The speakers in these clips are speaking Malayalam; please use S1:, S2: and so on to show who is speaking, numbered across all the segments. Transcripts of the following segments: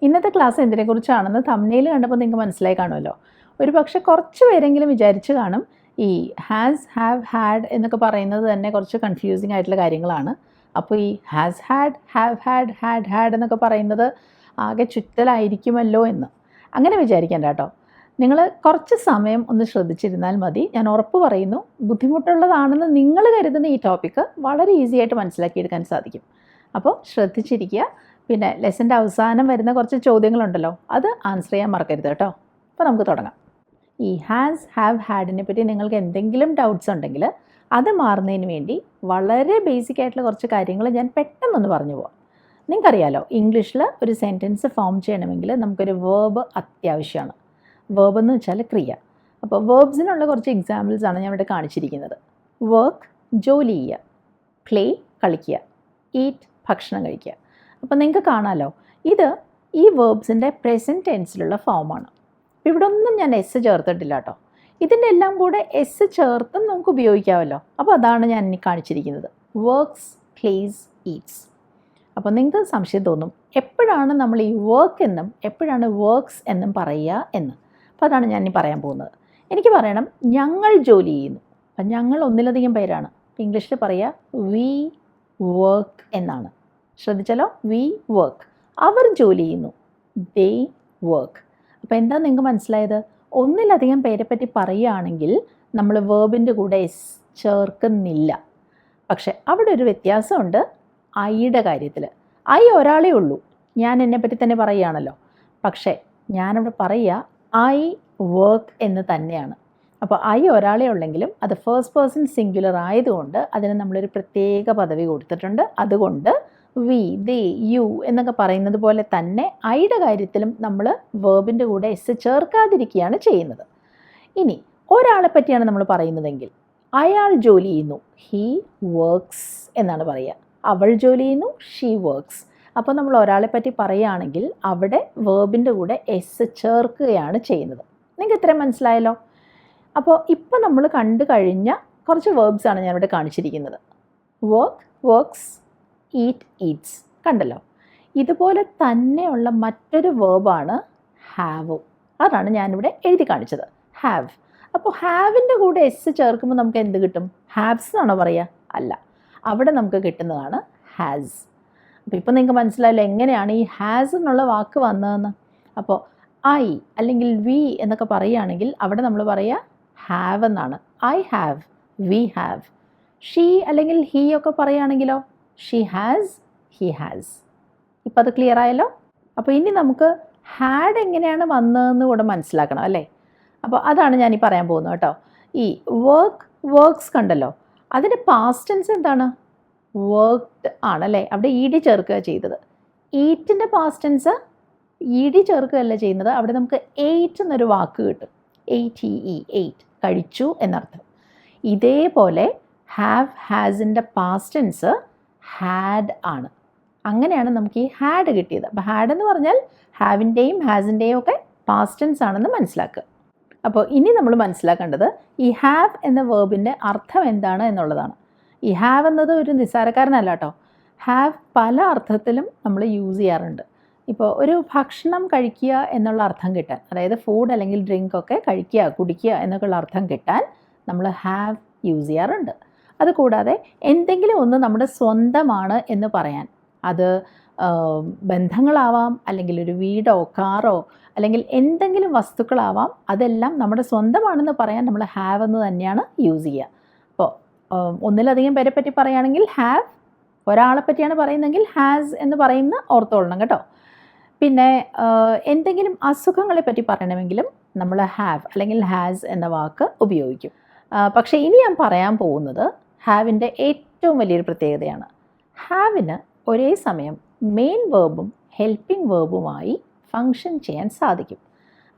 S1: ഇന്നത്തെ ക്ലാസ് എന്തിനെക്കുറിച്ചാണെന്ന് തംബ്നെയിൽ കണ്ടപ്പോൾ നിങ്ങൾക്ക് മനസ്സിലായി കാണുമല്ലോ. ഒരു പക്ഷേ കുറച്ച് പേരെങ്കിലും വിചാരിച്ച് കാണും ഈ ഹാസ്, ഹാവ്, ഹാഡ് എന്നൊക്കെ പറയുന്നത് തന്നെ കുറച്ച് കൺഫ്യൂസിങ് ആയിട്ടുള്ള കാര്യങ്ങളാണ്. അപ്പോൾ ഈ has had, have had, had എന്നൊക്കെ പറയുന്നത് ആകെ ചുറ്റലായിരിക്കുമല്ലോ എന്ന് അങ്ങനെ വിചാരിക്കേണ്ട കേട്ടോ. നിങ്ങൾ കുറച്ച് സമയം ഒന്ന് ശ്രദ്ധിച്ചിരുന്നാൽ മതി. ഞാൻ ഉറപ്പ് പറയുന്നു, ബുദ്ധിമുട്ടുള്ളതാണെന്ന് നിങ്ങൾ കരുതുന്ന ഈ ടോപ്പിക്ക് വളരെ ഈസി ആയിട്ട് മനസ്സിലാക്കിയെടുക്കാൻ സാധിക്കും. അപ്പോൾ ശ്രദ്ധിച്ചിരിക്കുക. പിന്നെ ലെസൻ്റെ അവസാനം വരുന്ന കുറച്ച് ചോദ്യങ്ങളുണ്ടല്ലോ, അത് ആൻസർ ചെയ്യാൻ മറക്കരുത് കേട്ടോ. അപ്പോൾ നമുക്ക് തുടങ്ങാം. ഈ ഹാസ്, ഹാവ്, ഹാഡിനെ പറ്റി നിങ്ങൾക്ക് എന്തെങ്കിലും ഡൗട്ട്സ് ഉണ്ടെങ്കിൽ അത് മാറുന്നതിന് വേണ്ടി വളരെ ബേസിക് ആയിട്ടുള്ള കുറച്ച് കാര്യങ്ങൾ ഞാൻ പെട്ടെന്നൊന്ന് പറഞ്ഞു പോവാം. നിങ്ങൾക്കറിയാലോ, ഇംഗ്ലീഷിൽ ഒരു സെൻറ്റൻസ് ഫോം ചെയ്യണമെങ്കിൽ നമുക്കൊരു വേർബ് അത്യാവശ്യമാണ്. വേർബ് എന്ന് വെച്ചാൽ ക്രിയ. അപ്പോൾ വേർബ്സിനുള്ള കുറച്ച് എക്സാമ്പിൾസാണ് ഞാൻ ഇവിടെ കാണിച്ചിരിക്കുന്നത്. വർക്ക്, ജോലി ചെയ്യുക; പ്ലേ, കളിക്കുക; ഈറ്റ്, ഭക്ഷണം കഴിക്കുക. അപ്പോൾ നിങ്ങൾക്ക് കാണാമല്ലോ, ഇത് ഈ വേർബ്സിൻ്റെ പ്രസൻറ്റ് ടെൻസിലുള്ള ഫോമാണ്. അപ്പോൾ ഇവിടെ ഒന്നും ഞാൻ എസ് ചേർത്തിട്ടില്ല കേട്ടോ. ഇതിൻ്റെ എല്ലാം കൂടെ എസ് ചേർത്തും നമുക്ക് ഉപയോഗിക്കാമല്ലോ. അപ്പോൾ അതാണ് ഞാൻ ഇനി കാണിച്ചിരിക്കുന്നത്. Works, place, Eats. അപ്പോൾ നിങ്ങൾക്ക് സംശയം തോന്നും, എപ്പോഴാണ് നമ്മൾ ഈ വർക്ക് എന്നും എപ്പോഴാണ് വർക്ക്സ് എന്നും പറയുക എന്ന്. അപ്പോൾ അതാണ് ഞാൻ ഇനി പറയാൻ പോകുന്നത്. എനിക്ക് പറയണം, ഞങ്ങൾ ജോലി ചെയ്യുന്നു. അപ്പം ഞങ്ങൾ ഒന്നിലധികം പേരാണ്. ഇംഗ്ലീഷിൽ പറയുക വി വർക്ക് എന്നാണ്. ശ്രദ്ധിച്ചാലോ, വി വർക്ക്. അവർ ജോലി ചെയ്യുന്നു, ദേ വർക്ക്. അപ്പോൾ എന്താ നിങ്ങൾക്ക് മനസ്സിലായത്? ഒന്നിലധികം പേരെ പറ്റി പറയുകയാണെങ്കിൽ നമ്മൾ വേർബിൻ്റെ കൂടെ എസ് ചേർക്കുന്നില്ല. പക്ഷെ അവിടെ ഒരു വ്യത്യാസമുണ്ട് ഐയുടെ കാര്യത്തിൽ. ഐ ഒരാളേ ഉള്ളൂ, ഞാൻ എന്നെപ്പറ്റി തന്നെ പറയുകയാണല്ലോ. പക്ഷേ ഞാനവിടെ പറയുക ഐ വർക്ക് എന്ന് തന്നെയാണ്. അപ്പോൾ ഐ ഒരാളെ ഉള്ളെങ്കിലും അത് ഫസ്റ്റ് പേഴ്സൺ സിംഗുലർ ആയതുകൊണ്ട് അതിന് നമ്മളൊരു പ്രത്യേക പദവി കൊടുത്തിട്ടുണ്ട്. അതുകൊണ്ട് വി, ദേ, യു എന്നൊക്കെ പറയുന്നത് പോലെ തന്നെ ഐയുടെ കാര്യത്തിലും നമ്മൾ വേർബിൻ്റെ കൂടെ എസ് ചേർക്കാതിരിക്കുകയാണ് ചെയ്യുന്നത്. ഇനി ഒരാളെ പറ്റിയാണ് നമ്മൾ പറയുന്നതെങ്കിൽ അയാൾ ജോലി ചെയ്യുന്നു, ഹീ വർക്ക്സ് എന്നാണ് പറയുക. അവൾ ജോലി ചെയ്യുന്നു, ഷീ വർക്ക്സ്. അപ്പോൾ നമ്മൾ ഒരാളെ പറ്റി പറയുകയാണെങ്കിൽ അവിടെ വേർബിൻ്റെ കൂടെ എസ് ചേർക്കുകയാണ് ചെയ്യുന്നത്. നിങ്ങൾക്ക് ഇത്രയും മനസ്സിലായല്ലോ? അപ്പോൾ ഇപ്പോൾ നമ്മൾ കണ്ടു കഴിഞ്ഞ കുറച്ച് വേർബ്സാണ് ഞാനിവിടെ കാണിച്ചിരിക്കുന്നത്. Work, works; eat, Eats. കണ്ടല്ലോ. ഇതുപോലെ തന്നെയുള്ള മറ്റൊരു വേർബാണ് ഹാവും. അതാണ് ഞാനിവിടെ എഴുതി കാണിച്ചത്, ഹാവ്. അപ്പോൾ ഹാവിൻ്റെ കൂടെ എസ് ചേർക്കുമ്പോൾ നമുക്ക് എന്ത് കിട്ടും? ഹാവ്സ് എന്നാണോ പറയുക? അല്ല, അവിടെ നമുക്ക് കിട്ടുന്നതാണ് ഹാസ്. അപ്പോൾ ഇപ്പോൾ നിങ്ങൾക്ക് മനസ്സിലായല്ലോ എങ്ങനെയാണ് ഈ ഹാസ് എന്നുള്ള വാക്ക് വന്നതെന്ന്. അപ്പോൾ ഐ അല്ലെങ്കിൽ വി എന്നൊക്കെ പറയുകയാണെങ്കിൽ അവിടെ നമ്മൾ പറയുക ഹാവ് എന്നാണ്. I have, we have. She അല്ലെങ്കിൽ ഹീ ഒക്കെ പറയുകയാണെങ്കിലോ ഷീ ഹാസ്, ഹീ ഹാസ്. ഇപ്പം അത് ക്ലിയർ ആയല്ലോ? അപ്പോൾ ഇനി നമുക്ക് ഹാഡ് എങ്ങനെയാണ് വന്നതെന്ന് കൂടെ മനസ്സിലാക്കണം അല്ലേ? അപ്പോൾ അതാണ് ഞാനീ പറയാൻ പോകുന്നത് കേട്ടോ. ഈ വർക്ക്, വർക്ക്സ് കണ്ടല്ലോ, അതിൻ്റെ പാസ്റ്റ് ടെൻസ് എന്താണ്? വർക്ക്ഡ് ആണല്ലേ. അവിടെ ഇ ഡി ചേർക്കുക ചെയ്തത്. ഈറ്റിൻ്റെ പാസ്റ്റ് ടെൻസ് ഇ ഡി ചേർക്കുകയല്ല ചെയ്യുന്നത്. അവിടെ നമുക്ക് എയ്റ്റ് എന്നൊരു വാക്ക് കിട്ടും. എയ്റ്റ്, എയ്റ്റ്, കഴിച്ചു എന്നർത്ഥം. ഇതേപോലെ ഹാവ്, ഹാസിൻ്റെ പാസ്റ്റ് ടെൻസ് ഹാഡ് ആണ്. അങ്ങനെയാണ് നമുക്ക് ഈ ഹാഡ് കിട്ടിയത്. അപ്പോൾ ഹാഡ് എന്ന് പറഞ്ഞാൽ ഹാവിൻ്റെയും ഹാസിൻ്റെയും ഒക്കെ പാസ്റ്റ് ടെൻസ് ആണെന്ന് മനസ്സിലാക്കുക. അപ്പോൾ ഇനി നമ്മൾ മനസ്സിലാക്കേണ്ടത് ഈ ഹാവ് എന്ന വേർബിൻ്റെ അർത്ഥം എന്താണ് എന്നുള്ളതാണ്. ഈ ഹാവ് എന്നത് ഒരു നിസ്സാരക്കാരനല്ല കേട്ടോ. ഹാവ് പല അർത്ഥത്തിലും നമ്മൾ യൂസ് ചെയ്യാറുണ്ട്. ഇപ്പോൾ ഒരു ഭക്ഷണം കഴിക്കുക എന്നുള്ള അർത്ഥം കിട്ടാൻ, അതായത് ഫുഡ് അല്ലെങ്കിൽ ഡ്രിങ്ക് ഒക്കെ കഴിക്കുക, കുടിക്കുക എന്നൊക്കെയുള്ള അർത്ഥം കിട്ടാൻ നമ്മൾ ഹാവ് യൂസ് ചെയ്യാറുണ്ട്. അതുകൂടാതെ എന്തെങ്കിലും ഒന്ന് നമ്മുടെ സ്വന്തമാണ് എന്ന് പറയാൻ, അത് ബന്ധങ്ങളാവാം, അല്ലെങ്കിൽ ഒരു വീടോ കാറോ അല്ലെങ്കിൽ എന്തെങ്കിലും വസ്തുക്കളാവാം, അതെല്ലാം നമ്മുടെ സ്വന്തമാണെന്ന് പറയാൻ നമ്മൾ ഹാവ് എന്ന് തന്നെയാണ് യൂസ് ചെയ്യുക. അപ്പോൾ ഒന്നിലധികം പേരെ പറ്റി പറയുകയാണെങ്കിൽ ഹാവ്, ഒരാളെ പറ്റിയാണ് പറയുന്നതെങ്കിൽ ഹാസ് എന്ന് പറയുന്ന ഓർത്തോളണം കേട്ടോ. പിന്നെ എന്തെങ്കിലും അസുഖങ്ങളെ പറ്റി പറയണമെങ്കിലും നമ്മൾ ഹാവ് അല്ലെങ്കിൽ ഹാസ് എന്ന വാക്ക് ഉപയോഗിക്കും. പക്ഷേ ഇനി ഞാൻ പറയാൻ പോകുന്നത് ഹാവിൻ്റെ ഏറ്റവും വലിയൊരു പ്രത്യേകതയാണ്. ഹാവിന് ഒരേ സമയം മെയിൻ വേർബും ഹെൽപ്പിംഗ് വേർബുമായി ഫങ്ഷൻ ചെയ്യാൻ സാധിക്കും.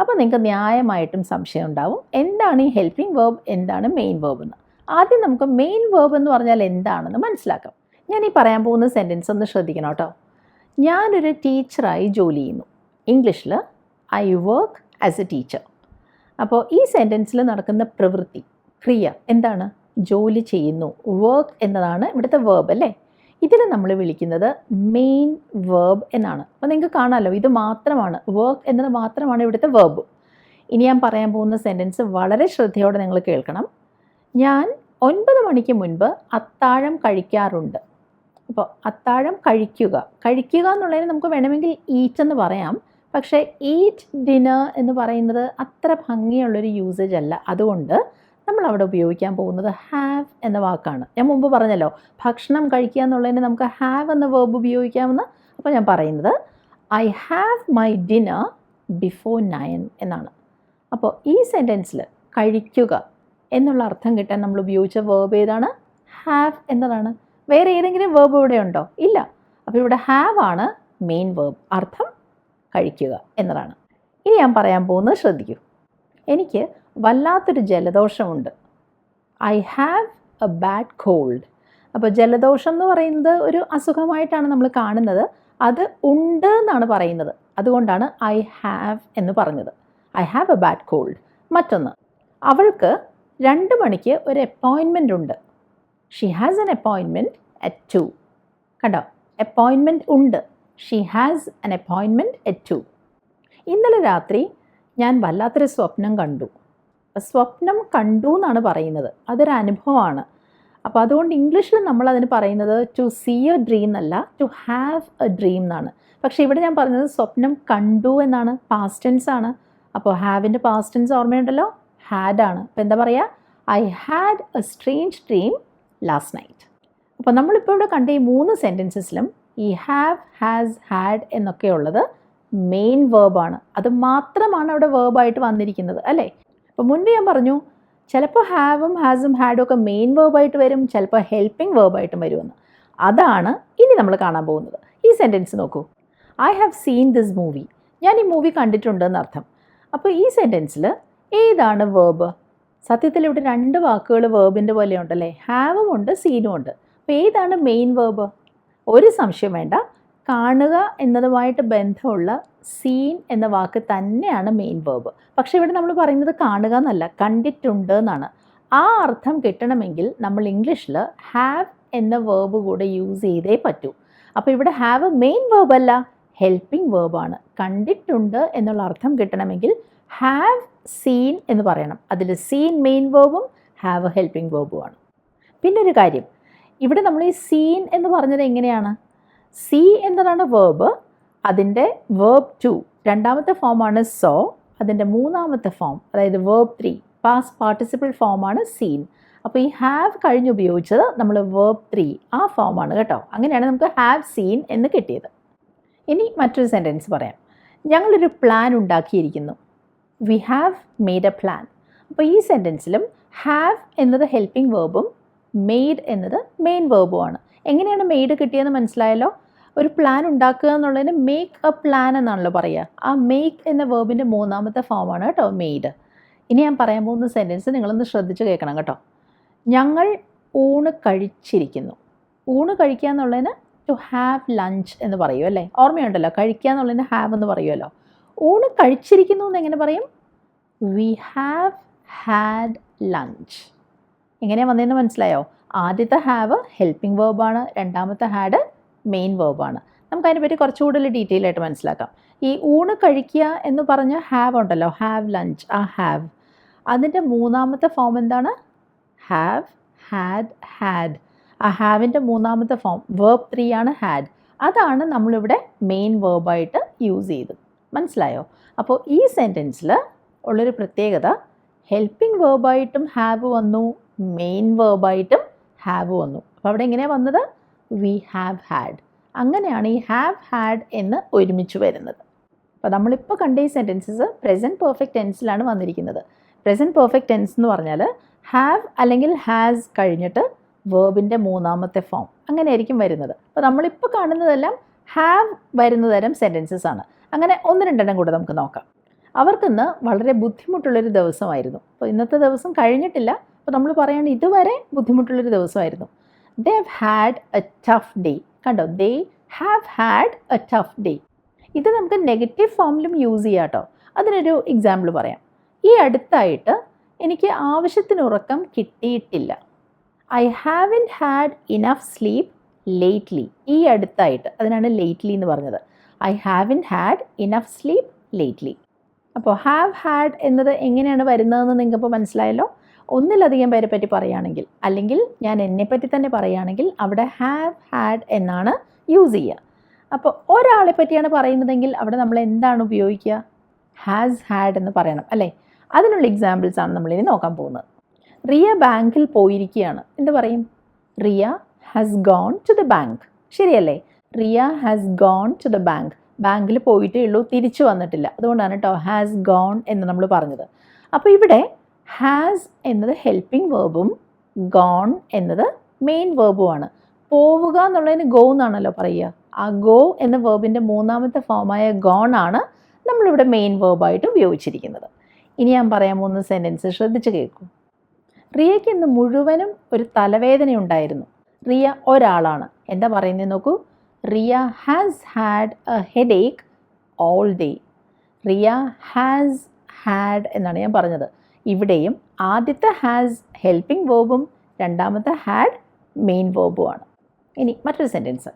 S1: അപ്പോൾ നിങ്ങൾക്ക് ന്യായമായിട്ടും സംശയം ഉണ്ടാവും, എന്താണ് ഈ ഹെൽപ്പിംഗ് വേർബ്, എന്താണ് മെയിൻ വേർബ് എന്ന്. ആദ്യം നമുക്ക് മെയിൻ വേർബ് എന്ന് പറഞ്ഞാൽ എന്താണെന്ന് മനസ്സിലാക്കാം. ഞാൻ ഈ പറയാൻ പോകുന്ന സെൻറ്റൻസ് ഒന്ന് ശ്രദ്ധിക്കണം കേട്ടോ. ഞാനൊരു ടീച്ചറായി ജോലി ചെയ്യുന്നു. ഇംഗ്ലീഷിൽ I work as A teacher. അപ്പോൾ ഈ സെൻറ്റൻസിൽ നടക്കുന്ന പ്രവൃത്തി, ക്രിയ എന്താണ്? ജോലി ചെയ്യുന്നു. വർക്ക് എന്നതാണ് ഇവിടുത്തെ വേർബ് അല്ലേ. ഇതിൽ നമ്മൾ വിളിക്കുന്നത് മെയിൻ വേർബ് എന്നാണ്. അപ്പോൾ നിങ്ങൾക്ക് കാണാമല്ലോ, ഇത് മാത്രമാണ്, വർക്ക് എന്നത് മാത്രമാണ് ഇവിടുത്തെ വേർബ്. ഇനി ഞാൻ പറയാൻ പോകുന്ന സെൻറ്റൻസ് വളരെ ശ്രദ്ധയോടെ നിങ്ങൾ കേൾക്കണം. ഞാൻ 9 മണിക്ക് മുൻപ് അത്താഴം കഴിക്കാറുണ്ട്. അപ്പോൾ അത്താഴം കഴിക്കുക എന്നുള്ളതിന് നമുക്ക് വേണമെങ്കിൽ ഈറ്റ് എന്ന് പറയാം. പക്ഷേ ഈറ്റ് ഡിന്നർ എന്ന് പറയുന്നത് അത്ര ഭംഗിയുള്ളൊരു യൂസേജ് അല്ല. അതുകൊണ്ട് നമ്മൾ അവിടെ ഉപയോഗിക്കാൻ പോകുന്നത് ഹാവ് എന്ന വാക്കാണ്. ഞാൻ മുമ്പ് പറഞ്ഞല്ലോ, ഭക്ഷണം കഴിക്കുക എന്നുള്ളതിന് നമുക്ക് ഹാവ് എന്ന വേർബ് ഉപയോഗിക്കാമെന്ന്. അപ്പോൾ ഞാൻ പറയുന്നത് I have my dinner before 9 എന്നാണ്. അപ്പോൾ ഈ സെൻറ്റൻസിൽ കഴിക്കുക എന്നുള്ള അർത്ഥം കിട്ടാൻ നമ്മൾ ഉപയോഗിച്ച വേർബ് ഏതാണ്? ഹാവ് എന്നതാണ്. വേറെ ഏതെങ്കിലും വേർബ് ഇവിടെ ഉണ്ടോ? ഇല്ല. അപ്പോൾ ഇവിടെ ഹാവ് ആണ് മെയിൻ വേർബ്, അർത്ഥം കഴിക്കുക എന്നതാണ്. ഇനി ഞാൻ പറയാൻ പോകുന്നത് ശ്രദ്ധിക്കൂ. എനിക്ക് വല്ലാത്തൊരു ജലദോഷമുണ്ട്. I have a bad cold. അപ്പോൾ ജലദോഷം എന്ന് പറയുന്നത് ഒരു അസുഖമായിട്ടാണ് നമ്മൾ കാണുന്നത്. അത് ഉണ്ട് എന്നാണ് പറയുന്നത്. അതുകൊണ്ടാണ് ഐ ഹാവ് എന്ന് പറഞ്ഞത്. I have a bad cold. മറ്റൊന്ന്, അവൾക്ക് 2 മണിക്ക് ഒരു അപ്പോയിൻമെൻ്റ് ഉണ്ട്. She has an appointment at 2. കണ്ടോ, അപ്പോയിൻമെൻറ്റ് ഉണ്ട്. She has an appointment at 2. ഇന്നലെ രാത്രി ഞാൻ വല്ലാത്തൊരു സ്വപ്നം കണ്ടു. സ്വപ്നം കണ്ടു എന്നാണ് പറയുന്നത്, അതൊരു അനുഭവമാണ്. അപ്പോൾ അതുകൊണ്ട് ഇംഗ്ലീഷിൽ നമ്മൾ അതിന് പറയുന്നത് ടു സീ എ ഡ്രീം എന്നല്ല, ടു ഹാവ് എ ഡ്രീം എന്നാണ്. പക്ഷേ ഇവിടെ ഞാൻ പറഞ്ഞത് സ്വപ്നം കണ്ടു എന്നാണ്, പാസ്റ്റ് ടെൻസ് ആണ്. അപ്പോൾ ഹാവിൻ്റെ പാസ്റ്റ് ടെൻസ് ഓർമ്മയുണ്ടല്ലോ, ഹാഡ് ആണ്. അപ്പോൾ എന്താ പറയുക? I had A strange dream last night. അപ്പോൾ നമ്മളിപ്പോൾ ഇവിടെ കണ്ട ഈ 3 സെൻറ്റൻസസിലും ഈ ഹാവ്, ഹാസ്, ഹാഡ് എന്നൊക്കെ ഉള്ളത് മെയിൻ വേർബാണ്. അത് മാത്രമാണ് അവിടെ വേർബായിട്ട് വന്നിരിക്കുന്നത്, അല്ലേ? അപ്പോൾ മുൻപ് ഞാൻ പറഞ്ഞു, ചിലപ്പോൾ ഹാവും, ഹാസും, ഹാഡും ഒക്കെ മെയിൻ വേർബായിട്ട് വരും, ചിലപ്പോൾ ഹെൽപ്പിംഗ് വേർബായിട്ടും വരുമെന്ന്. അതാണ് ഇനി നമ്മൾ കാണാൻ പോകുന്നത്. ഈ സെൻറ്റൻസ് നോക്കൂ. I have seen this movie. ഞാൻ ഈ മൂവി കണ്ടിട്ടുണ്ടെന്ന് അർത്ഥം. അപ്പോൾ ഈ സെൻറ്റൻസിൽ ഏതാണ് വേർബ്? സത്യത്തിൽ ഇവിടെ 2 വാക്കുകൾ വേർബിൻ്റെ പോലെ ഉണ്ടല്ലേ, ഹാവും ഉണ്ട്, സീനും ഉണ്ട്. അപ്പോൾ ഏതാണ് മെയിൻ വേർബ്? ഒരു സംശയം വേണ്ട, കാണുക എന്നതുമായിട്ട് ബന്ധമുള്ള സീൻ എന്ന വാക്ക് തന്നെയാണ് മെയിൻ വേർബ്. പക്ഷേ ഇവിടെ നമ്മൾ പറയുന്നത് കാണുക എന്നല്ല, കണ്ടിട്ടുണ്ട് എന്നാണ്. ആ അർത്ഥം കിട്ടണമെങ്കിൽ നമ്മൾ ഇംഗ്ലീഷിൽ ഹാവ് എന്ന വേർബ് കൂടെ യൂസ് ചെയ്തേ പറ്റൂ. അപ്പോൾ ഇവിടെ ഹാവ് മെയിൻ വേർബ് അല്ല, ഹെൽപ്പിംഗ് വേർബാണ്. കണ്ടിട്ടുണ്ട് എന്നുള്ള അർത്ഥം കിട്ടണമെങ്കിൽ ഹാവ് സീൻ എന്ന് പറയണം. അതിൽ സീൻ മെയിൻ വേർബും ഹാവ് ഹെൽപ്പിംഗ് വേർബുമാണ്. പിന്നെ ഒരു കാര്യം, ഇവിടെ നമ്മൾ ഈ സീൻ എന്ന് പറഞ്ഞത് എങ്ങനെയാണ്? സീ എന്നതാണ് വേർബ്, അതിൻ്റെ വേർബ് 2 രണ്ടാമത്തെ ഫോമാണ് സോ, അതിൻ്റെ മൂന്നാമത്തെ ഫോം അതായത് വേർബ് 3 പാസ്റ്റ് പാർട്ടിസിപ്പിൾ ഫോമാണ് സീൻ. അപ്പോൾ ഈ ഹാവ് കഴിഞ്ഞ് ഉപയോഗിച്ചത് നമ്മൾ വേർബ് 3 ആ ഫോമാണ് കേട്ടോ. അങ്ങനെയാണ് നമുക്ക് ഹാവ് സീൻ എന്ന് കിട്ടിയത്. ഇനി മറ്റൊരു സെൻറ്റൻസ് പറയാം. ഞങ്ങളൊരു പ്ലാൻ ഉണ്ടാക്കിയിരിക്കുന്നു. We have made a plan. അപ്പോൾ ഈ സെൻറ്റൻസിലും ഹാവ് എന്നത് ഹെൽപ്പിംഗ് വേർബും മെയ്ഡ് എന്നത് മെയിൻ വേർബുമാണ്. എങ്ങനെയാണ് മെയ്ഡ് കിട്ടിയതെന്ന് മനസ്സിലായല്ലോ. ഒരു പ്ലാൻ ഉണ്ടാക്കുക എന്നുള്ളതിന് മേക്ക് എ പ്ലാൻ എന്നാണല്ലോ പറയുക. ആ മേക്ക് എന്ന വേർബിൻ്റെ മൂന്നാമത്തെ ഫോമാണ് കേട്ടോ മെയ്ഡ്. ഇനി ഞാൻ പറയാൻ പോകുന്ന സെൻറ്റൻസ് നിങ്ങളൊന്ന് ശ്രദ്ധിച്ച് കേൾക്കണം കേട്ടോ. ഞങ്ങൾ ഊണ് കഴിച്ചിരിക്കുന്നു. ഊണ് കഴിക്കുക എന്നുള്ളതിന് ടു ഹാവ് ലഞ്ച് എന്ന് പറയും അല്ലേ, ഓർമ്മയുണ്ടല്ലോ. കഴിക്കുക എന്നുള്ളതിന് ഹാവ് എന്ന് പറയുമല്ലോ. ഊണ് കഴിച്ചിരിക്കുന്നു എന്ന് എങ്ങനെ പറയും? We have had lunch. എങ്ങനെയാണ് വന്നതെന്ന് മനസ്സിലായോ? ആദ്യത്തെ ഹാവ് ഹെൽപ്പിംഗ് വേർബാണ്, രണ്ടാമത്തെ ഹാഡ് മെയിൻ വേർബാണ്. നമുക്കതിനെപ്പറ്റി കുറച്ചുകൂടി ഡീറ്റെയിൽ ആയിട്ട് മനസ്സിലാക്കാം. ഈ ഊണ് കഴിക്കുക എന്ന് പറഞ്ഞ ഹാവ് ഉണ്ടല്ലോ, ഹാവ് ലഞ്ച്, ആ ഹാവ് അതിൻ്റെ മൂന്നാമത്തെ ഫോം എന്താണ്? Have, had, had. ആ ഹാവിൻ്റെ മൂന്നാമത്തെ ഫോം വേർബ് 3 ആണ് ഹാഡ്. അതാണ് നമ്മളിവിടെ മെയിൻ വേർബായിട്ട് യൂസ് ചെയ്തത്. മനസ്സിലായോ? അപ്പോൾ ഈ സെൻറ്റൻസിൽ ഉള്ളൊരു പ്രത്യേകത, ഹെൽപ്പിംഗ് വേർബായിട്ടും ഹാവ് വന്നു, മെയിൻ വേർബായിട്ടും ഹാവ് വന്നു. അപ്പോൾ അവിടെ എങ്ങനെയാണ് വന്നത്? We have had. അങ്ങനെയാണ് ഈ ഹാവ് ഹാഡ് എന്ന് ഒരുമിച്ച് വരുന്നത്. അപ്പോൾ നമ്മളിപ്പോൾ കണ്ട ഈ സെൻറ്റൻസസ് പ്രസൻറ്റ് പെർഫെക്റ്റ് ടെൻസിലാണ് വന്നിരിക്കുന്നത്. പ്രസൻറ്റ് പെർഫെക്റ്റ് ടെൻസ് എന്ന് പറഞ്ഞാൽ ഹാവ് അല്ലെങ്കിൽ ഹാസ് കഴിഞ്ഞിട്ട് വേർബിൻ്റെ മൂന്നാമത്തെ ഫോം അങ്ങനെയായിരിക്കും വരുന്നത്. അപ്പോൾ നമ്മളിപ്പോൾ കാണുന്നതെല്ലാം ഹാവ് വരുന്ന തരം സെൻറ്റൻസസ് ആണ്. അങ്ങനെ 1-2 കൂടെ നമുക്ക് നോക്കാം. അവർക്കിന്ന് വളരെ ബുദ്ധിമുട്ടുള്ളൊരു ദിവസമായിരുന്നു. അപ്പോൾ ഇന്നത്തെ ദിവസം കഴിഞ്ഞിട്ടില്ല. അപ്പോൾ നമ്മൾ പറയുന്നത് ഇതുവരെ ബുദ്ധിമുട്ടുള്ളൊരു ദിവസമായിരുന്നു. They have had a tough day. കണ്ടോ, they have had a tough day. ഇത് നമുക്ക് നെഗറ്റീവ് ഫോമിലും യൂസ് ചെയ്യാം കേട്ടോ. അതിനൊരു എക്സാമ്പിൾ പറയാം. ഈ അടുത്തായിട്ട് എനിക്ക് ആവശ്യത്തിന് ഉറക്കം കിട്ടിയിട്ടില്ല. I haven't had enough sleep lately, ഈ അടുത്തായിട്ട്, അതിനാണ് ലേറ്റ്ലി എന്ന് പറഞ്ഞത്. I haven't had enough sleep lately. അപ്പോൾ ഹാവ് ഹാഡ് എന്നത് എങ്ങനെയാണ് വരുന്നതെന്ന് നിങ്ങൾക്കിപ്പോൾ മനസ്സിലായല്ലോ. ഒന്നിലധികം പേരെ പറ്റി പറയുകയാണെങ്കിൽ, അല്ലെങ്കിൽ ഞാൻ എന്നെപ്പറ്റി തന്നെ പറയുകയാണെങ്കിൽ അവിടെ ഹാവ് ഹാഡ് എന്നാണ് യൂസ് ചെയ്യുക. അപ്പോൾ ഒരാളെ പറ്റിയാണ് പറയുന്നതെങ്കിൽ അവിടെ നമ്മൾ എന്താണ് ഉപയോഗിക്കുക? ഹാസ് ഹാഡ് എന്ന് പറയണം അല്ലേ. അതിനുള്ള എക്സാമ്പിൾസ് ആണ് നമ്മളിനി നോക്കാൻ പോകുന്നത്. റിയ ബാങ്കിൽ പോയിരിക്കുകയാണ്, എന്ത് പറയും? Riya has gone to the bank. ശരിയല്ലേ? Riya has gone to the bank. ബാങ്കിൽ പോയിട്ടേ ഉള്ളൂ, തിരിച്ചു വന്നിട്ടില്ല. അതുകൊണ്ടാണ് കേട്ടോ ഹാസ് ഗോൺ എന്ന് നമ്മൾ പറഞ്ഞത്. അപ്പോൾ ഇവിടെ ഹാസ് എന്നത് ഹെൽപ്പിംഗ് വേർബും ഗോൺ എന്നത് മെയിൻ വേർബുമാണ്. പോവുക എന്നുള്ളതിന് ഗോ എന്നാണല്ലോ പറയുക. ആ ഗോ എന്ന വേർബിൻ്റെ മൂന്നാമത്തെ ഫോമായ ഗോൺ ആണ് നമ്മളിവിടെ മെയിൻ വേർബായിട്ട് ഉപയോഗിച്ചിരിക്കുന്നത്. ഇനി ഞാൻ പറയാൻ പോകുന്ന സെൻറ്റൻസ് ശ്രദ്ധിച്ച് കേൾക്കൂ. റിയയ്ക്ക് ഇന്ന് മുഴുവനും ഒരു തലവേദന ഉണ്ടായിരുന്നു. റിയ ഒരാളാണ്. എന്താ പറയുന്നത് നോക്കൂ. Riya has had a headache all day. Riya has had എന്നാണ് ഞാൻ പറഞ്ഞത്. ഇവിടെയും ആദ്യത്തെ ഹാസ് ഹെൽപ്പിംഗ് വേർബും രണ്ടാമത്തെ ഹാഡ് മെയിൻ വേർബുമാണ്. ഇനി മറ്റൊരു സെൻറ്റൻസ്.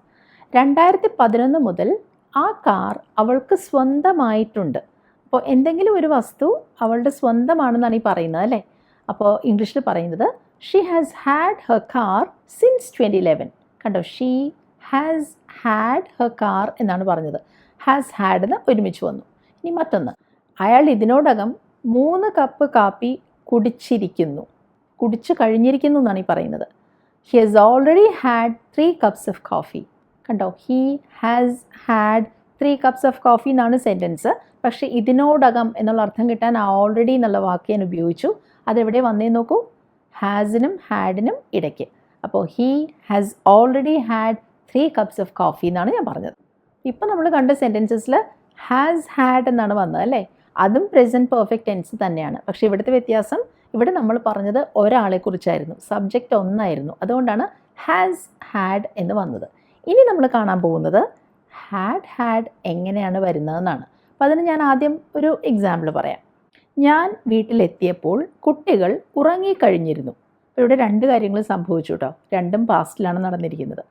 S1: 2011 മുതൽ ആ കാർ അവൾക്ക് സ്വന്തമായിട്ടുണ്ട്. അപ്പോൾ എന്തെങ്കിലും ഒരു വസ്തു അവളുടെ സ്വന്തമാണെന്നാണ് ഈ പറയുന്നത് അല്ലേ. അപ്പോൾ ഇംഗ്ലീഷിൽ പറയുന്നത് she has had her car since 2011. കണ്ടോ, she has had her car എന്നാണ് പറഞ്ഞത്. ഹാസ് ഹാഡ് എന്ന് ഒരുമിച്ച് വന്നു. ഇനി മറ്റൊന്ന്. അയാൾ ഇതിനോടകം 3 കപ്പ് കാപ്പി കുടിച്ചിരിക്കുന്നു. കുടിച്ചു കഴിഞ്ഞിരിക്കുന്നു എന്നാണ് ഈ പറയുന്നത്. He has already had 3 cups of coffee. കണ്ടോ, he has had 3 cups of coffee എന്നാണ് സെൻറ്റൻസ്. പക്ഷേ ഇതിനോടകം എന്നുള്ള അർത്ഥം കിട്ടാൻ ഓൾറെഡി എന്നുള്ള വാക്ക് ഞാൻ ഉപയോഗിച്ചു. അതെവിടെ വന്നേ നോക്കൂ. ഹാസിനും ഹാഡിനും ഇടയ്ക്ക്. അപ്പോൾ he has already had 3 cups of coffee എന്നാണ് ഞാൻ പറഞ്ഞത്. ഇപ്പോൾ നമ്മൾ കണ്ട സെൻറ്റൻസസിൽ ഹാസ് ഹാഡ് എന്നാണ് വന്നത് അല്ലേ. അതും പ്രസൻറ്റ് പെർഫെക്റ്റ് ടെൻസ് തന്നെയാണ്. പക്ഷേ ഇവിടുത്തെ വ്യത്യാസം, ഇവിടെ നമ്മൾ പറഞ്ഞത് ഒരാളെക്കുറിച്ചായിരുന്നു, സബ്ജക്റ്റ് ഒന്നായിരുന്നു. അതുകൊണ്ടാണ് ഹാസ് ഹാഡ് എന്ന് വന്നത്. ഇനി നമ്മൾ കാണാൻ പോകുന്നത് ഹാഡ് എങ്ങനെയാണ് വരുന്നതെന്നാണ്. അപ്പോൾ അതിന് ഞാൻ ആദ്യം ഒരു എക്സാമ്പിൾ പറയാം. ഞാൻ വീട്ടിലെത്തിയപ്പോൾ കുട്ടികൾ ഉറങ്ങിക്കഴിഞ്ഞിരുന്നു. അപ്പോൾ ഇവിടെ 2 കാര്യങ്ങൾ സംഭവിച്ചു കേട്ടോ. രണ്ടും പാസ്റ്റിലാണ് നടന്നിരിക്കുന്നത്.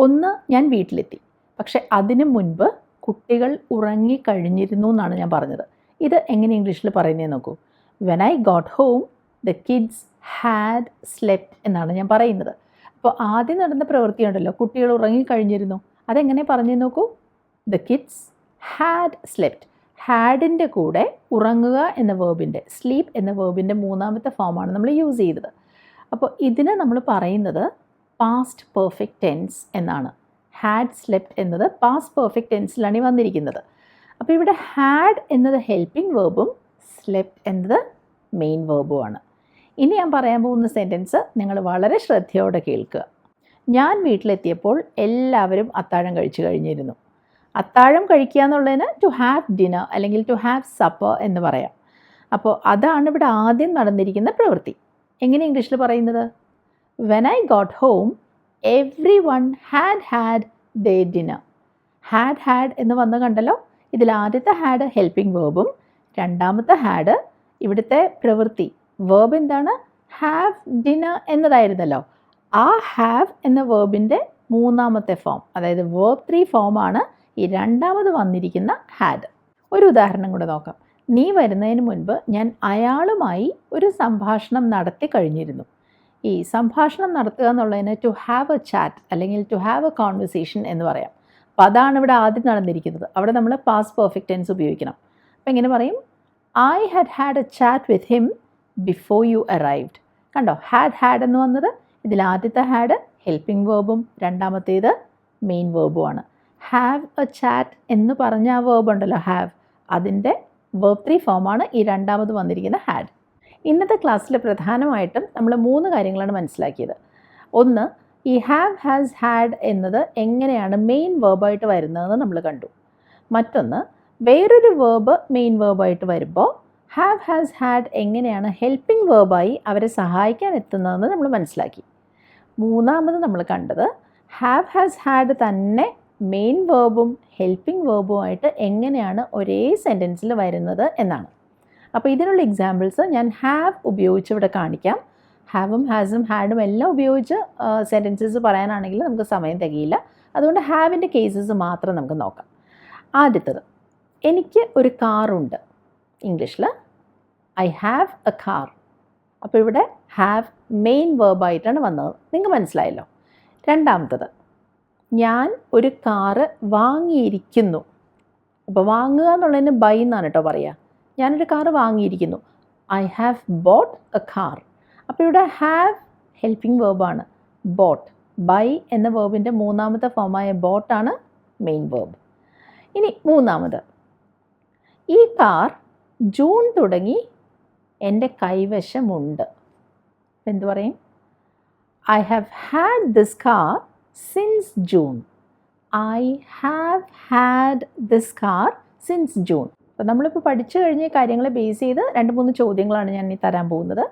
S1: ഒന്ന്, ഞാൻ വീട്ടിലെത്തി, പക്ഷെ അതിനു മുൻപ് കുട്ടികൾ ഉറങ്ങിക്കഴിഞ്ഞിരുന്നു എന്നാണ് ഞാൻ പറഞ്ഞത്. ഇത് എങ്ങനെ ഇംഗ്ലീഷിൽ പറയുന്നത് നോക്കൂ. When I got home the kids had slept എന്നാണ് ഞാൻ പറയുന്നത്. അപ്പോൾ ആദ്യം നടന്ന പ്രവൃത്തി ഉണ്ടല്ലോ, കുട്ടികൾ ഉറങ്ങിക്കഴിഞ്ഞിരുന്നു. അതെങ്ങനെ പറഞ്ഞു നോക്കൂ. The kids had slept. ഹാഡിൻ്റെ കൂടെ ഉറങ്ങുക എന്ന വേർബിൻ്റെ, സ്ലീപ്പ് എന്ന വേർബിൻ്റെ മൂന്നാമത്തെ ഫോമാണ് നമ്മൾ യൂസ് ചെയ്തത്. അപ്പോൾ ഇതിനെ നമ്മൾ പറയുന്നത് പാസ്റ്റ് പെർഫെക്റ്റ് ടെൻസ് എന്നാണ്. ഹാഡ് സ്ലെപ്റ്റ് എന്നത് പാസ്റ്റ് പെർഫെക്റ്റ് ടെൻസിലാണ് വന്നിരിക്കുന്നത്. അപ്പോൾ ഇവിടെ ഹാഡ് എന്നത് ഹെൽപ്പിംഗ് വേർബും സ്ലെപ്റ്റ് എന്നത് മെയിൻ വേർബുമാണ്. ഇനി ഞാൻ പറയാൻ പോകുന്ന സെൻറ്റൻസ് നിങ്ങൾ വളരെ ശ്രദ്ധയോടെ കേൾക്കുക. ഞാൻ വീട്ടിലെത്തിയപ്പോൾ എല്ലാവരും അത്താഴം കഴിച്ചു കഴിഞ്ഞിരുന്നു. അത്താഴം കഴിക്കുക എന്നുള്ളതിന് ടു ഹാവ് ഡിന്നർ അല്ലെങ്കിൽ ടു ഹാവ് സപ്പർ എന്ന് പറയാം. അപ്പോൾ അതാണ് ഇവിടെ ആദ്യം നടന്നിരിക്കുന്ന പ്രവൃത്തി. എങ്ങനെ ഇംഗ്ലീഷിൽ പറയുന്നത്? When I got home every one had their dinner. Had എന്ന് വന്ന് കണ്ടല്ലോ. ഇതിൽ ആദ്യത്തെ ഹാഡ് ഹെൽപ്പിംഗ് വേർബും രണ്ടാമത്തെ ഹാഡ് ഇവിടുത്തെ പ്രവൃത്തി വേർബ് എന്താണ്? ഹാവ് ഡിന്നർ എന്നതായിരുന്നല്ലോ. ആ ഹാവ് എന്ന വേർബിൻ്റെ മൂന്നാമത്തെ ഫോം, അതായത് വേർബ് 3 ഫോമാണ് ഈ രണ്ടാമത് വന്നിരിക്കുന്ന ഹാഡ്. ഒരു ഉദാഹരണം കൂടെ നോക്കാം. നീ വരുന്നതിന് മുൻപ് ഞാൻ അയാളുമായി ഒരു സംഭാഷണം നടത്തി കഴിഞ്ഞിരുന്നു. ഈ സംഭാഷണം നടത്തുക എന്നുള്ളതിന് ടു ഹാവ് എ ചാറ്റ് അല്ലെങ്കിൽ ടു ഹാവ് എ കോൺവെർസേഷൻ എന്ന് പറയാം. അപ്പോൾ അതാണ് ഇവിടെ ആദ്യം നടന്നിരിക്കുന്നത്. അവിടെ നമ്മൾ പാസ്റ്റ് പെർഫെക്റ്റ് ടെൻസ് ഉപയോഗിക്കണം. അപ്പോൾ എങ്ങനെ പറയും? I had A chat with him before you arrived. കണ്ടോ, ഹാഡ് എന്ന് വന്നത് ഇതിൽ ആദ്യത്തെ ഹാഡ് ഹെൽപ്പിംഗ് വേർബും രണ്ടാമത്തേത് മെയിൻ വേർബുമാണ്. ഹാവ് എ ചാറ്റ് എന്ന് പറഞ്ഞ ആ വേർബ് ഉണ്ടല്ലോ ഹാവ്, അതിൻ്റെ വേർബ് 3 ഫോമാണ് ഈ രണ്ടാമത് വന്നിരിക്കുന്ന ഹാഡ്. ഇന്നത്തെ ക്ലാസ്സിൽ പ്രധാനമായിട്ടും നമ്മൾ 3 കാര്യങ്ങളാണ് മനസ്സിലാക്കിയത്. ഒന്ന്, ഈ ഹാവ് ഹാസ് ഹാഡ് എന്നത് എങ്ങനെയാണ് മെയിൻ വേർബായിട്ട് വരുന്നതെന്ന് നമ്മൾ കണ്ടു. മറ്റൊന്ന്, വേറൊരു വേർബ് മെയിൻ വേർബായിട്ട് വരുമ്പോൾ ഹാവ് ഹാസ് ഹാഡ് എങ്ങനെയാണ് ഹെൽപ്പിംഗ് വേർബായി അവരെ സഹായിക്കാൻ എത്തുന്നതെന്ന് നമ്മൾ മനസ്സിലാക്കി. മൂന്നാമത് നമ്മൾ കണ്ടത് ഹാവ് ഹാസ് ഹാഡ് തന്നെ മെയിൻ വേർബും ഹെൽപ്പിംഗ് വേർബുമായിട്ട് എങ്ങനെയാണ് ഒരേ സെൻറ്റൻസിൽ വരുന്നത് എന്നാണ്. അപ്പോൾ ഇതിനുള്ള എക്സാമ്പിൾസ് ഞാൻ ഹാവ് ഉപയോഗിച്ച് ഇവിടെ കാണിക്കാം. ഹാവും ഹാസും ഹാഡും എല്ലാം ഉപയോഗിച്ച് സെൻറ്റൻസസ് പറയാനാണെങ്കിൽ നമുക്ക് സമയം തികയില്ല. അതുകൊണ്ട് ഹാവിൻ്റെ കേസസ് മാത്രം നമുക്ക് നോക്കാം. ആദ്യത്തത്, എനിക്ക് ഒരു കാറുണ്ട്. ഇംഗ്ലീഷിൽ ഐ ഹാവ് എ കാർ. അപ്പോൾ ഇവിടെ ഹാവ് മെയിൻ വേർബായിട്ടാണ് വന്നത്. നിങ്ങൾക്ക് മനസ്സിലായല്ലോ. രണ്ടാമത്തത്, ഞാൻ ഒരു കാറ് വാങ്ങിയിരിക്കുന്നു. അപ്പോൾ വാങ്ങുക എന്നുള്ളതിന് ബൈ എന്നാണ് കേട്ടോ പറയുക. ഞാനൊരു കാറ് വാങ്ങിയിരിക്കുന്നു. I have bought a car. അപ്പോൾ ഇവിടെ ഹാവ് ഹെൽപ്പിംഗ് വേർബാണ്. ബോട്ട്, ബൈ എന്ന വേർബിൻ്റെ മൂന്നാമത്തെ ഫോമായ ബോട്ടാണ് മെയിൻ വേർബ്. ഇനി മൂന്നാമത്, ഈ കാർ ജൂൺ തുടങ്ങി എൻ്റെ കൈവശമുണ്ട്. എന്തു പറയും? I have had this car since June. I have had this car since June. അപ്പോൾ നമ്മളിപ്പോൾ പഠിച്ചു കഴിഞ്ഞ കാര്യങ്ങളെ ബേസ് ചെയ്ത് 2-3 ചോദ്യങ്ങളാണ് ഞാൻ ഇനി തരാൻ പോകുന്നത്.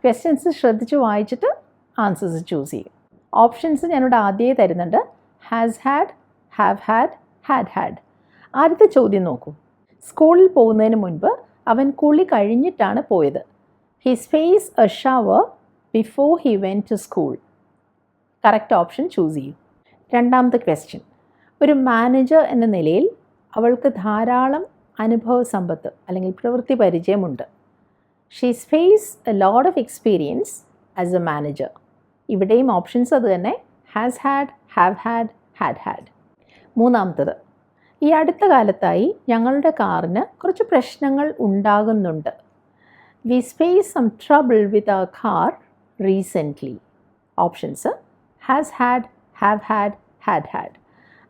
S1: ക്വസ്റ്റ്യൻസ് ശ്രദ്ധിച്ച് വായിച്ചിട്ട് ആൻസേഴ്സ് ചൂസ് ചെയ്യും. ഓപ്ഷൻസ് ഞാനിവിടെ ആദ്യമേ തരുന്നുണ്ട്. Has had, have had, had had. ആദ്യത്തെ ചോദ്യം നോക്കൂ. സ്കൂളിൽ പോകുന്നതിന് മുൻപ് അവൻ കുളി കഴിഞ്ഞിട്ടാണ് പോയത്. His face a shower before he went to school. Correct option choose ചെയ്യും. രണ്ടാമത്തെ ക്വസ്റ്റ്യൻ, ഒരു മാനേജർ എന്ന നിലയിൽ അവൾക്ക് ധാരാളം അനുഭവ സമ്പത്ത് അല്ലെങ്കിൽ പ്രവൃത്തി പരിചയമുണ്ട്. She's face a lot of experience as a manager. ഇവിടെയും ഓപ്ഷൻസ് അത് തന്നെ. Has had, have had, had had. മൂന്നാമത്തത്, ഈ അടുത്ത കാലത്തായി ഞങ്ങളുടെ കാറിന് കുറച്ച് പ്രശ്നങ്ങൾ ഉണ്ടാകുന്നുണ്ട്. We face some trouble with our car recently. Options has had, have had, had had.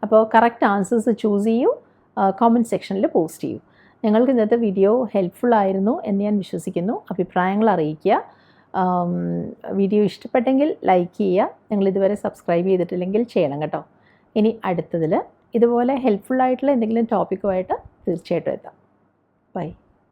S1: അപ്പോൾ കറക്റ്റ് ആൻസേഴ്സ് ചൂസ് ചെയ്യൂ. കോമൻറ്റ് സെക്ഷനിൽ പോസ്റ്റ് ചെയ്യൂ. നിങ്ങൾക്ക് ഇന്നത്തെ വീഡിയോ ഹെൽപ്ഫുൾ ആയിരുന്നു എന്ന് ഞാൻ വിശ്വസിക്കുന്നു. അഭിപ്രായങ്ങൾ അറിയിക്കുക. വീഡിയോ ഇഷ്ടപ്പെട്ടെങ്കിൽ ലൈക്ക് ചെയ്യുക. നിങ്ങൾ ഇതുവരെ സബ്സ്ക്രൈബ് ചെയ്തിട്ടില്ലെങ്കിൽ ചെയ്യണം കേട്ടോ. ഇനി അടുത്തതിൽ ഇതുപോലെ ഹെൽപ്ഫുൾ ആയിട്ടുള്ള എന്തെങ്കിലും ടോപ്പിക്കുമായിട്ട് തീർച്ചയായിട്ടും എത്താം. ബൈ.